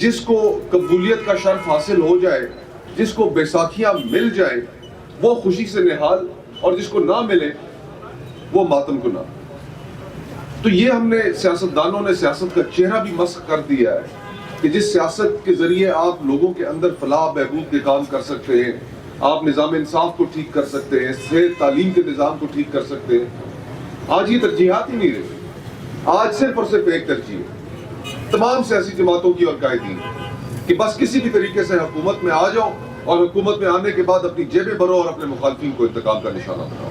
جس کو قبولیت کا شرف حاصل ہو جائے, جس کو بیساکھیاں مل جائیں وہ خوشی سے نہال, اور جس کو نہ ملے وہ ماتم گناہ. تو یہ ہم نے سیاستدانوں نے سیاست کا چہرہ بھی مسخ کر دیا ہے کہ جس سیاست کے ذریعے آپ لوگوں کے اندر فلاح بہبود کے کام کر سکتے ہیں, آپ نظام انصاف کو ٹھیک کر سکتے ہیں, صحت تعلیم کے نظام کو ٹھیک کر سکتے ہیں, آج یہ ترجیحات ہی نہیں رہی. آج صرف اور صرف ایک ترجیح ہے تمام سیاسی جماعتوں کی اور قائدین کہ بس کسی بھی طریقے سے حکومت میں آ جاؤ, اور حکومت میں آنے کے بعد اپنی جیبیں بھرو اور اپنے مخالفین کو انتقام کا نشانہ بناؤ.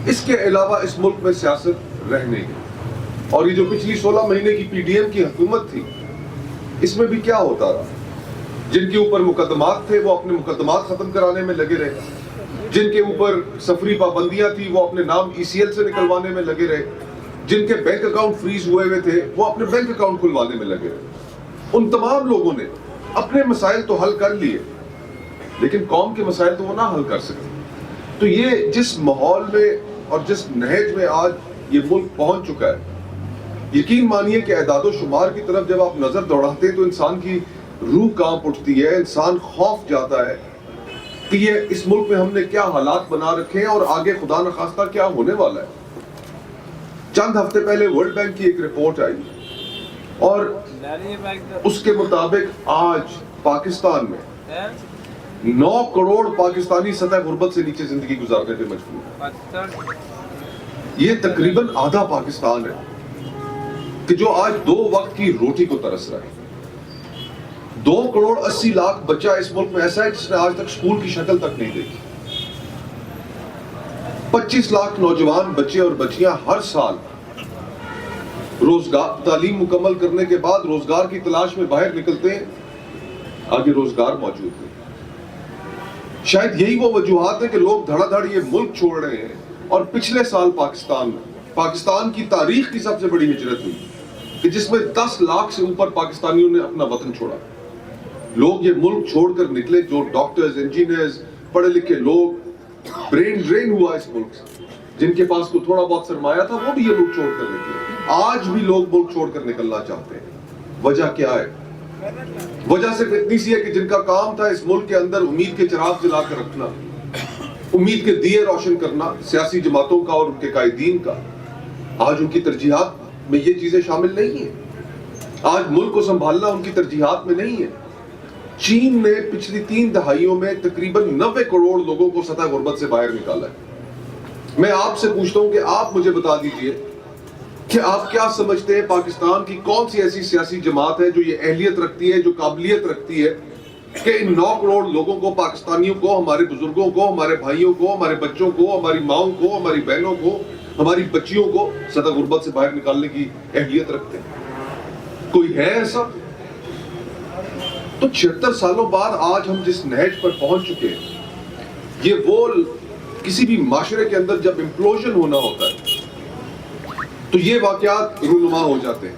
اس کے علاوہ اس ملک میں سیاست رہ نہیں گئی. اور یہ جو پچھلی 16 مہینے کی پی ڈی ایم کی حکومت تھی, اس میں بھی کیا ہوتا رہا؟ جن کے اوپر مقدمات تھے وہ اپنے مقدمات ختم کرانے میں لگے رہے, جن کے اوپر سفری پابندیاں تھی وہ اپنے نام ECL سے نکلوانے میں لگے رہے, جن کے بینک اکاؤنٹ فریز ہوئے ہوئے تھے وہ اپنے بینک اکاؤنٹ کھلوانے میں لگے رہے. ان تمام لوگوں نے اپنے مسائل تو حل کر لیے, لیکن قوم کے مسائل تو وہ نہ حل کر سکتے. تو یہ جس ماحول میں اور جس نہج میں آج یہ ملک پہنچ چکا ہے, یقین مانیے کہ اعداد و شمار کی طرف جب آپ نظر دوڑاتے ہیں تو انسان کی روح کانپ اٹھتی ہے, انسان خوف جاتا ہے کہ یہ اس ملک میں ہم نے کیا حالات بنا رکھے ہیں اور آگے خدا نخواستہ کیا ہونے والا ہے. چند ہفتے پہلے ورلڈ بینک کی ایک رپورٹ آئی اور اس کے مطابق آج پاکستان میں 9 کروڑ پاکستانی سطح غربت سے نیچے زندگی گزارنے پہ مجبور ہے. یہ تقریباً آدھا پاکستان ہے کہ جو آج 2 وقت کی روٹی کو ترس رہا ہے. 2 کروڑ 80 لاکھ بچہ اس ملک میں ایسا ہے جس نے آج تک سکول کی شکل تک نہیں دیکھی. 25 لاکھ نوجوان بچے اور بچیاں ہر سال روزگار تعلیم مکمل کرنے کے بعد روزگار کی تلاش میں باہر نکلتے ہیں, آگے روزگار موجود نہیں. شاید یہی وہ وجوہات ہیں کہ لوگ دھڑا دھڑ یہ ملک چھوڑ رہے ہیں. اور پچھلے سال پاکستان کی تاریخ کی سب سے بڑی ہجرت ہوئی کہ جس میں 10 لاکھ سے اوپر پاکستانیوں نے اپنا وطن چھوڑا. لوگ یہ ملک چھوڑ کر نکلے, جو ڈاکٹرز, انجینئرز, پڑھے لکھے لوگ, برین ڈرین ہوا اس ملک سے, جن کے پاس کو تھوڑا بہت سرمایہ تھا وہ بھی یہ ملک چھوڑ کر نکلے. آج بھی لوگ ملک چھوڑ کر نکلنا چاہتے ہیں. وجہ کیا ہے؟ وجہ صرف اتنی سی ہے کہ جن کا کام تھا اس ملک کے اندر امید کے چراغ جلا کر رکھنا, امید کے دیے روشن کرنا سیاسی جماعتوں کا اور ان کے قائدین کا, آج ان کی ترجیحات میں یہ چیزیں شامل نہیں ہیں. آج ملک کو سنبھالنا ان کی ترجیحات میں نہیں ہے. چین نے پچھلی 3 دہائیوں میں تقریباً 90 کروڑ لوگوں کو سطح غربت سے باہر نکالا ہے. میں آپ سے پوچھتا ہوں کہ آپ مجھے بتا دیجئے کہ آپ کیا سمجھتے ہیں پاکستان کی کون سی ایسی سیاسی جماعت ہے جو یہ اہلیت رکھتی ہے, جو قابلیت رکھتی ہے کہ ان 9 کروڑ لوگوں کو, پاکستانیوں کو, ہمارے بزرگوں کو, ہمارے بھائیوں کو, ہمارے بچوں کو, ہماری ماؤں کو, ہماری بہنوں کو, ہماری بچیوں کو سطح غربت سے باہر نکالنے کی اہلیت رکھتے ہیں؟ کوئی ہے ایسا؟ تو 76 سالوں بعد آج ہم جس نہج پر پہنچ چکے ہیں, یہ وہ کسی بھی معاشرے کے اندر جب امپلوژن ہونا ہوتا ہے تو یہ واقعات رونما ہو جاتے ہیں.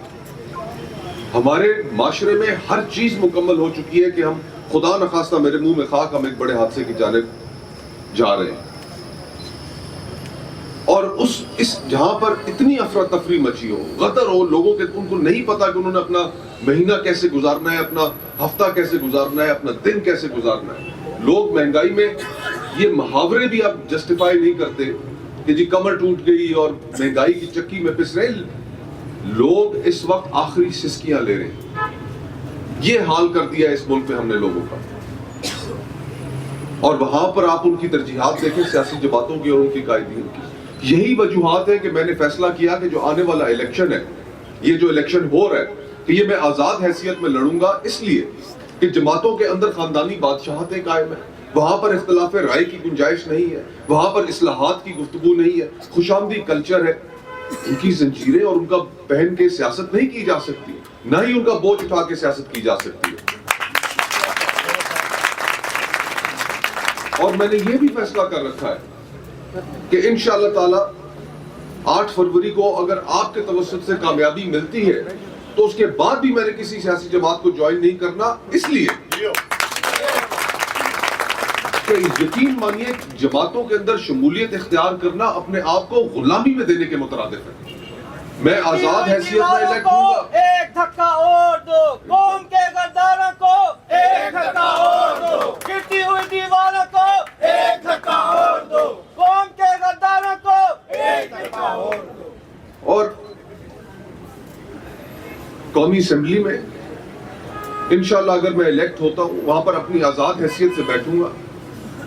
ہمارے معاشرے میں ہر چیز مکمل ہو چکی ہے کہ ہم خدا نخواستہ میرے منہ میں خاک, ہم ایک بڑے حادثے کی جانب جا رہے ہیں. اور اس جہاں پر اتنی افراتفری مچی ہو, غدر ہو, لوگوں کے ان کو نہیں پتا کہ انہوں نے اپنا مہینہ کیسے گزارنا ہے, اپنا ہفتہ کیسے گزارنا ہے, اپنا دن کیسے گزارنا ہے. لوگ مہنگائی میں یہ محاورے بھی اب جسٹیفائی نہیں کرتے کہ جی کمر ٹوٹ گئی اور مہنگائی کی چکی میں پس رہے. لوگ اس وقت آخری سسکیاں لے رہے ہیں. یہ حال کر دیا اس ملک میں ہم نے لوگوں کا. اور وہاں پر آپ ان کی ترجیحات دیکھیں سیاسی جماعتوں کی اور ان کی قائدین کی. یہی وجوہات ہے کہ میں نے فیصلہ کیا کہ جو آنے والا الیکشن ہے, یہ جو الیکشن ہو رہا ہے, کہ یہ میں آزاد حیثیت میں لڑوں گا, اس لیے کہ جماعتوں کے اندر خاندانی بادشاہتیں قائم ہیں, وہاں پر اختلاف رائے کی گنجائش نہیں ہے, وہاں پر اصلاحات کی گفتگو نہیں ہے, خوشامدی کلچر ہے. ان کی زنجیریں اور ان کا پہن کے سیاست نہیں کی جا سکتی, نہ ہی ان کا بوجھ اٹھا کے سیاست کی جا سکتی ہے. اور میں نے یہ بھی فیصلہ کر رکھا ہے کہ انشاءاللہ تعالی 8 فروری کو اگر آپ کے توسط سے کامیابی ملتی ہے تو اس کے بعد بھی میں نے کسی سیاسی جماعت کو جوائن نہیں کرنا, اس لیے کہ یقین مانیے جماعتوں کے اندر شمولیت اختیار کرنا اپنے آپ کو غلامی میں دینے کے مترادف ہے. میں آزاد حیثیت میں الیکٹ ہوں گا. ایک دھکا اور دو قوم کے غداروں کو، ایک دھکا اور دو گرتی ہوئی دیواروں کو، ایک دھکا اور دو قوم کے غداروں کو، ایک دھکا اور دو. اور قومی اسمبلی میں انشاءاللہ اگر میں الیکٹ ہوتا ہوں وہاں پر اپنی آزاد حیثیت سے بیٹھوں گا.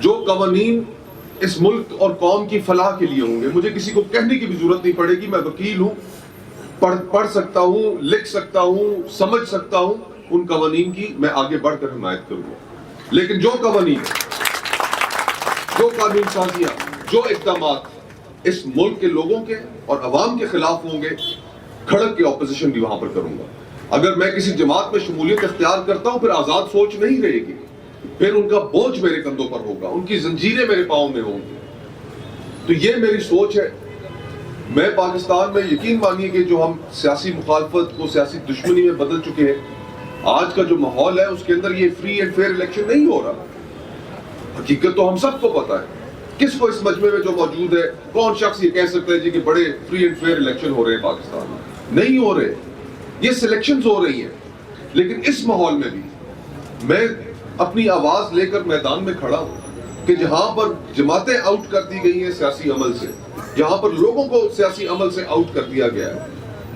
جو قوانین اس ملک اور قوم کی فلاح کے لیے ہوں گے، مجھے کسی کو کہنے کی بھی ضرورت نہیں پڑے گی. میں وکیل ہوں، پڑھ سکتا ہوں، لکھ سکتا ہوں، سمجھ سکتا ہوں. ان قوانین کی میں آگے بڑھ کر حمایت کروں گا. لیکن جو قوانین، جو قانون سازیاں، جو اقدامات اس ملک کے لوگوں کے اور عوام کے خلاف ہوں گے، کھڑک کے اپوزیشن بھی وہاں پر کروں گا. اگر میں کسی جماعت میں شمولیت اختیار کرتا ہوں پھر آزاد سوچ نہیں رہے گی، پھر ان کا بوجھ میرے کندھوں پر ہوگا، ان کی زنجیریں میرے پاؤں میں ہوں گی. تو یہ میری سوچ ہے. میں پاکستان میں یقین مانیے کہ جو ہم سیاسی مخالفت کو سیاسی دشمنی میں بدل چکے ہیں، آج کا جو ماحول ہے اس کے اندر یہ فری اینڈ فیئر الیکشن نہیں ہو رہا. حقیقت تو ہم سب کو پتا ہے. کس کو اس مجمع میں جو موجود ہے، کون شخص یہ کہہ سکتا ہے جی کہ بڑے فری اینڈ فیئر الیکشن ہو رہے ہیں پاکستان میں؟ نہیں ہو رہے. یہ سلیکشنز ہو رہی ہیں. لیکن اس ماحول میں بھی میں اپنی آواز لے کر میدان میں کھڑا ہوں کہ جہاں پر جماعتیں آؤٹ کر دی گئی ہیں سیاسی عمل سے، جہاں پر لوگوں کو سیاسی عمل سے آؤٹ کر دیا گیا ہے،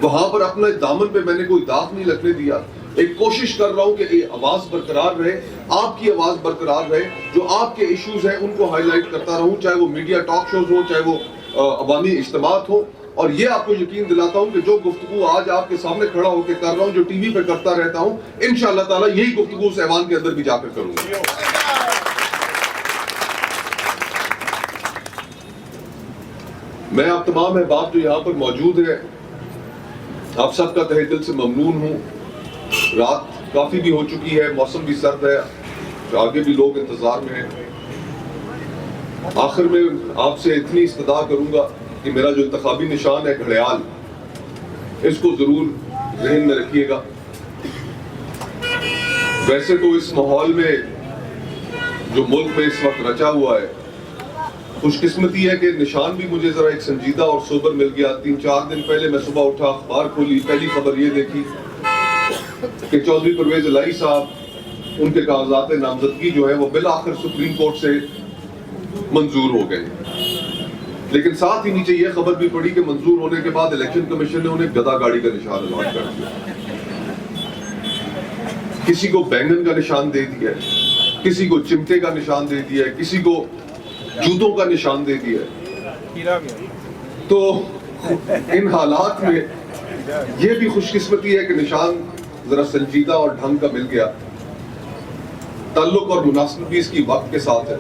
وہاں پر اپنے دامن پہ میں نے کوئی داغ نہیں لگنے دیا. ایک کوشش کر رہا ہوں کہ یہ آواز برقرار رہے، آپ کی آواز برقرار رہے. جو آپ کے ایشوز ہیں ان کو ہائی لائٹ کرتا رہوں، چاہے وہ میڈیا ٹاک شوز ہوں، چاہے وہ عوامی اجتماعات ہوں. اور یہ آپ کو یقین دلاتا ہوں کہ جو گفتگو آج آپ کے سامنے کھڑا ہو کے کر رہا ہوں، جو ٹی وی پہ کرتا رہتا ہوں، انشاءاللہ تعالیٰ یہی گفتگو اس ایوان کے اندر بھی جا کر کروں گا. میں آپ تمام احباب جو یہاں پر موجود ہیں، آپ سب کا تہہ دل سے ممنون ہوں. رات کافی بھی ہو چکی ہے، موسم بھی سرد ہے، آگے بھی لوگ انتظار میں ہیں. آخر میں آپ سے اتنی استدعا کروں گا کہ میرا جو انتخابی نشان ہے گھڑیال، اس کو ضرور ذہن میں رکھیے گا. ویسے تو اس ماحول میں جو ملک میں اس وقت رچا ہوا ہے، خوش قسمتی ہے کہ نشان بھی مجھے ذرا ایک سنجیدہ اور سوبر مل گیا. 3-4 دن پہلے میں صبح اٹھا، اخبار کھولی، پہلی خبر یہ دیکھی کہ چودھری پرویز الہی صاحب، ان کے کاغذات نامزدگی جو ہے وہ بالآخر سپریم کورٹ سے منظور ہو گئے. لیکن ساتھ ہی نیچے یہ خبر بھی پڑی کہ منظور ہونے کے بعد الیکشن کمیشن نے انہیں گدا گاڑی کا نشان الاٹ کر دیا. کسی کو بینگن کا نشان دے دیا ہے، کسی کو چمٹے کا نشان دے دیا ہے، کسی کو جوتوں کا نشان دے دیا ہے. تو ان حالات میں یہ بھی خوش قسمتی ہے کہ نشان ذرا سنجیدہ اور ڈھنگ کا مل گیا. تعلق اور مناسبت بھی اس کی وقت کے ساتھ ہے.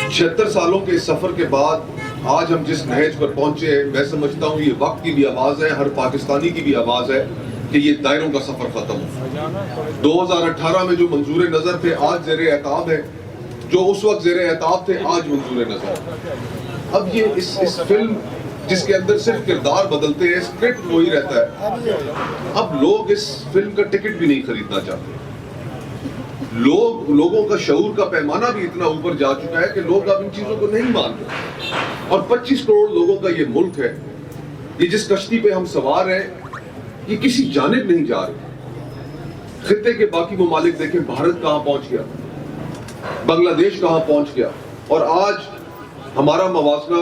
76 سالوں کے اس سفر کے بعد آج ہم جس نہج پر پہنچے ہیں، میں سمجھتا ہوں یہ وقت کی بھی آواز ہے، ہر پاکستانی کی بھی آواز ہے کہ یہ دائروں کا سفر ختم ہو. 2018 میں جو منظور نظر تھے آج زیر اعتاب ہے، جو اس وقت زیر اعتاب تھے آج منظور نظر. اب یہ اس فلم جس کے اندر صرف کردار بدلتے ہیں، اسکرپٹ وہی رہتا ہے، اب لوگ اس فلم کا ٹکٹ بھی نہیں خریدنا چاہتے. لوگوں کا شعور کا پیمانہ بھی اتنا اوپر جا چکا ہے کہ لوگ اب ان چیزوں کو نہیں مانتے. اور 25 کروڑ لوگوں کا یہ ملک ہے، یہ جس کشتی پہ ہم سوار ہیں یہ کسی جانب نہیں جا رہے. خطے کے باقی ممالک دیکھیں، بھارت کہاں پہنچ گیا، بنگلہ دیش کہاں پہنچ گیا، اور آج ہمارا موازنہ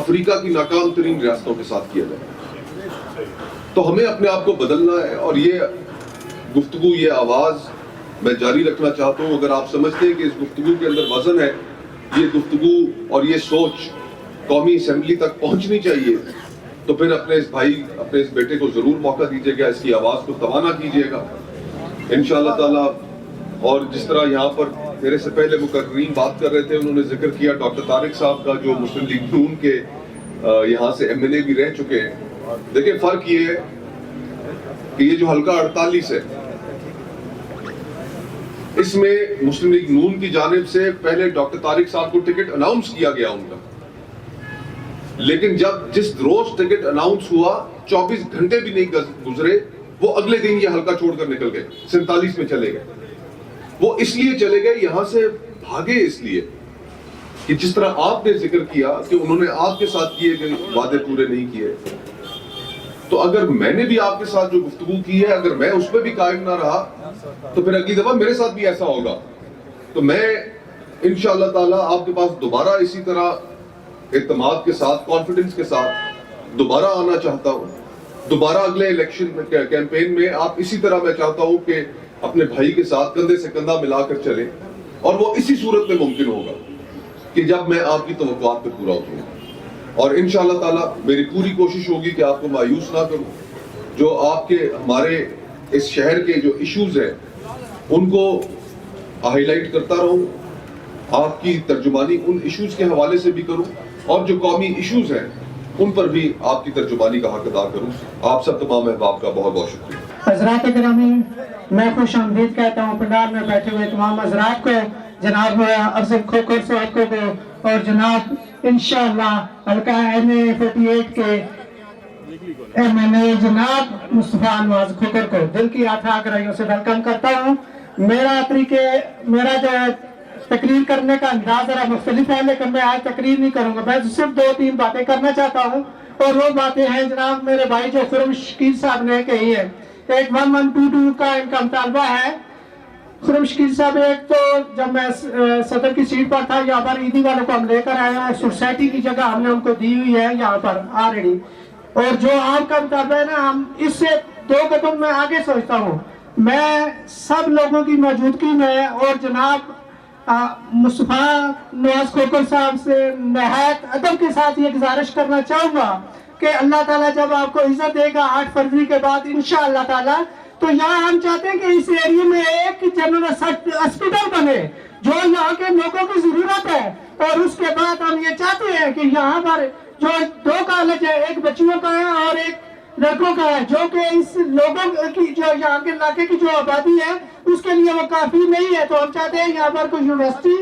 افریقہ کی ناکام ترین ریاستوں کے ساتھ کیا جائے. تو ہمیں اپنے آپ کو بدلنا ہے، اور یہ گفتگو، یہ آواز میں جاری رکھنا چاہتا ہوں. اگر آپ سمجھتے ہیں کہ اس گفتگو کے اندر وزن ہے، یہ گفتگو اور یہ سوچ قومی اسمبلی تک پہنچنی چاہیے، تو پھر اپنے اس بھائی، اپنے اس بیٹے کو ضرور موقع دیجیے گا، اس کی آواز کو توانا کیجیے گا انشاءاللہ تعالیٰ. اور جس طرح یہاں پر میرے سے پہلے مقررین بات کر رہے تھے، انہوں نے ذکر کیا ڈاکٹر طارق صاحب کا، جو مسلم لیگ نون کے یہاں سے ایم ایل اے بھی رہ چکے ہیں. دیکھیں فرق یہ ہے کہ یہ جو حلقہ 48 ہے، اس میں مسلم لیگ نون کی جانب سے پہلے ڈاکٹر طارق صاحب کو ٹکٹ اناؤنس کیا گیا ان کا، لیکن جس روز ٹکٹ اناؤنس ہوا 24 گھنٹے بھی نہیں گزرے، وہ اگلے دن یہ حلقہ چھوڑ کر نکل گئے، 47 میں چلے گئے. وہ اس لیے چلے گئے، یہاں سے بھاگے اس لیے کہ جس طرح آپ نے ذکر کیا کہ انہوں نے آپ کے ساتھ کیے گئے وعدے پورے نہیں کیے. تو اگر میں نے بھی آپ کے ساتھ جو گفتگو کی ہے اگر میں اس پہ بھی قائم نہ رہا تو پھر اگلی دفعہ میرے ساتھ بھی ایسا ہوگا. تو میں انشاءاللہ تعالیٰ آپ کے پاس دوبارہ اسی طرح اعتماد کے ساتھ کانفیڈنس کے ساتھ دوبارہ آنا چاہتا ہوں. دوبارہ اگلے الیکشن کیمپین میں آپ اسی طرح میں چاہتا ہوں کہ اپنے بھائی کے ساتھ کندھے سے کندھا ملا کر چلیں, اور وہ اسی صورت میں ممکن ہوگا کہ جب میں آپ کی توقعات پہ پورا اتروں. اور انشاءاللہ تعالیٰ میری پوری کوشش ہوگی کہ آپ کو مایوس نہ کروں. جو آپ کے ہمارے اس شہر کے جو ایشوز ہیں ان کو ہائی لائٹ کرتا رہوں, آپ کی ترجمانی ان ایشوز کے حوالے سے بھی کروں, اور جو قومی ایشوز ہیں ان پر بھی آپ کی ترجمانی کا حق ادا کروں. آپ سب تمام احباب کا بہت بہت شکریہ. حضرات گرامی, میں خوش آمدید کہتا ہوں پنڈال میں بیٹھے ہوئے تمام حضرات کو, جناب افضل کھوکھر صاحب کو اور جناب انشاءاللہ حلقہ NA48 کے MNA جناب مصطفیٰ نواز کھوکھر کو دل کی آتھا گہرائیوں سے ویلکم کرتا ہوں. میرا جو تقریر کرنے کا انداز ذرا مختلف ہے, لیکن میں آج تقریر نہیں کروں گا, میں صرف 2-3 باتیں کرنا چاہتا ہوں. اور وہ باتیں ہیں جناب میرے بھائی جو خرم شکیل صاحب نے کہی ہے. ایک 1122 کا ان کا مطالبہ ہے. خرم شکیل صاحب, ایک تو جب میں صدر کی سیٹ پر تھا یہاں پر عیدی والوں کو ہم لے کر آئے ہیں, سوسائٹی کی جگہ ہم نے ان کو دی ہوئی ہے یہاں پر آلریڈی. اور جو آپ کا مطالبہ ہے نا, ہم اس سے 2 قدم میں آگے سوچتا ہوں. میں سب لوگوں کی موجودگی میں اور جناب مصطفیٰ نواز کھوکھر صاحب سے نہایت ادب کے ساتھ یہ گزارش کرنا چاہوں گا کہ اللہ تعالیٰ جب آپ کو عزت دے گا 8 فروری کے بعد انشاءاللہ تعالیٰ, تو یہاں ہم چاہتے ہیں کہ اس ایریے میں ایک جنرل ہاسپٹل بنے جو یہاں کے لوگوں کی ضرورت ہے. اور اس کے بعد ہم یہ چاہتے ہیں کہ یہاں پر جو 2 کالج ہے, ایک بچیوں کا ہے اور ایک لڑکوں کا ہے, جو کہ اس لوگوں کی جو یہاں کے علاقے کی جو آبادی ہے اس کے لیے وہ کافی نہیں ہے. تو ہم چاہتے ہیں یہاں پر کوئی یونیورسٹی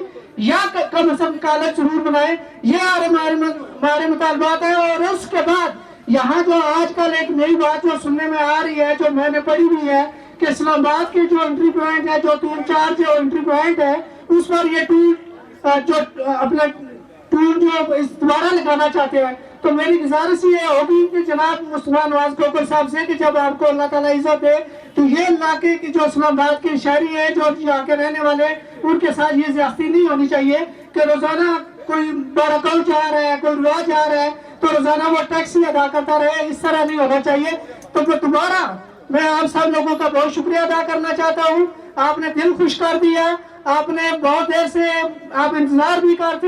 یا کم از کم کالج ضرور بنائے. یہ ہمارے مطالبات ہیں. اور اس کے بعد یہاں جو آج کل ایک نئی بات جو سننے میں آ رہی ہے, جو میں نے پڑھی ہوئی ہے, کہ اسلام آباد کے جو انٹری پوائنٹ ہے, جو 3-4 جو انٹری پوائنٹ ہے, اس پر یہ جو اپنا ٹول جو دوبارہ لگانا چاہتے ہیں. تو میری گزارش یہ ہوگی کہ جناب مصطفیٰ نواز کھوکھر صاحب سے کہ جب آپ کو اللہ تعالیٰ عزت دے تو یہ علاقے کی جو اسلام آباد کے شہری ہیں, جو یہاں کے رہنے والے, ان کے ساتھ یہ زیادتی نہیں ہونی چاہیے کہ روزانہ کوئی باراکاؤ جا رہا ہے, کوئی رواج جا رہا ہے تو روزانہ وہ ٹیکس ادا کرتا رہے. اس طرح نہیں ہونا چاہیے. تو دوبارہ میں آپ سب لوگوں کا بہت شکریہ ادا کرنا چاہتا ہوں. آپ نے دل خوش کر دیا. آپ نے بہت دیر سے آپ انتظار بھی کر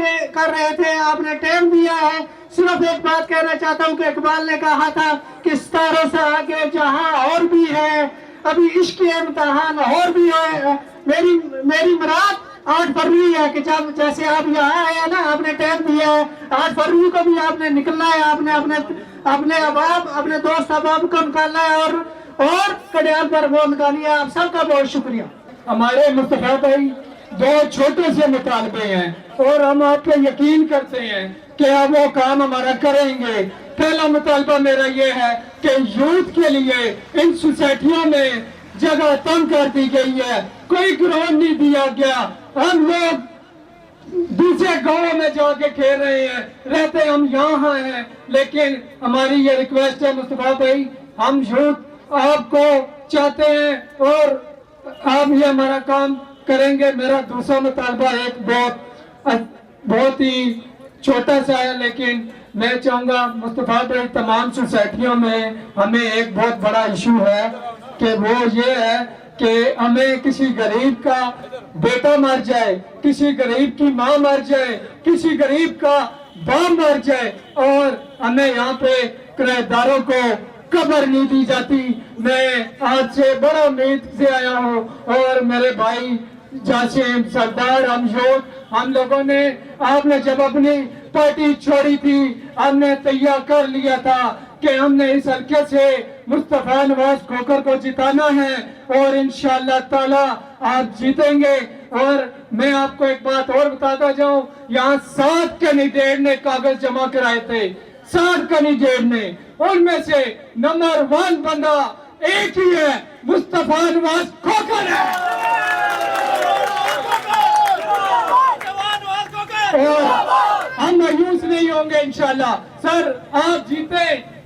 رہے تھے, آپ نے ٹائم دیا ہے. صرف ایک بات کہنا چاہتا ہوں کہ اقبال نے کہا تھا کہ ستاروں سے آگے جہاں اور بھی ہے, ابھی عشق کے امتحان اور بھی ہے. میری مراد 8 فروری ہے کہ جب جیسے آپ یہاں آئے ہیں نا, آپ نے ٹائم دیا ہے, 8 فروری کو بھی آپ نے نکلنا ہے, آپ نے اپنے احباب, اپنے دوست احباب کو نکالنا ہے اور کڑیال پر وہ نکالنی ہے. آپ سب کا بہت شکریہ. ہمارے مصطفیٰ بھائی 2 چھوٹے سے مطالبے ہیں اور ہم آپ پہ یقین کرتے ہیں کہ آپ وہ کام ہمارا کریں گے. پہلا مطالبہ میرا یہ ہے کہ یوتھ کے لیے ان سوسائٹیوں میں جگہ تنگ کر دی گئی ہے, کوئی گراؤنڈ نہیں دیا گیا. ہم لوگ دوسرے گاؤں میں جا کے کھیل رہے ہیں, رہتے ہم یہاں ہیں. لیکن ہماری یہ ریکویسٹ ہے مصطفیٰ بھائی, ہم یوتھ آپ کو چاہتے ہیں اور آپ یہ ہمارا کام کریں گے. میرا دوسرا مطالبہ ایک بہت ہی چھوٹا سا ہے, لیکن میں چاہوں گا مصطفیٰ بھائی تمام سوسائٹیوں میں ہمیں ایک بہت بڑا ایشو ہے کہ وہ یہ ہے کہ ہمیں کسی غریب کا بیٹا مر جائے, کسی غریب کی ماں مر جائے, کسی غریب کا باپ مر جائے اور ہمیں یہاں پہ کرایہ داروں کو قبر نہیں دی جاتی. میں آج سے بڑا امید سے آیا ہوں اور میرے بھائی جاسم سردار ہم لوگوں نے, آپ نے جب اپنی پارٹی چھوڑی تھی ہم نے تیار کر لیا تھا کہ ہم نے اس حلقے سے مصطفیٰ نواز کھوکھر کو جتانا ہے اور انشاءاللہ تعالی آپ جیتیں گے. اور میں آپ کو ایک بات اور بتاتا جاؤں, یہاں 7 کینڈیڈیٹ نے کاغذ جمع کرائے تھے, 7 کینڈیڈیٹ نے, ان میں سے نمبر 1 بندہ ایک ہی ہے, مصطفیٰ نواز کھوکھر ہے. اور ہم مایوس نہیں ہوں گے انشاءاللہ. سر آپ جیتے,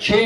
6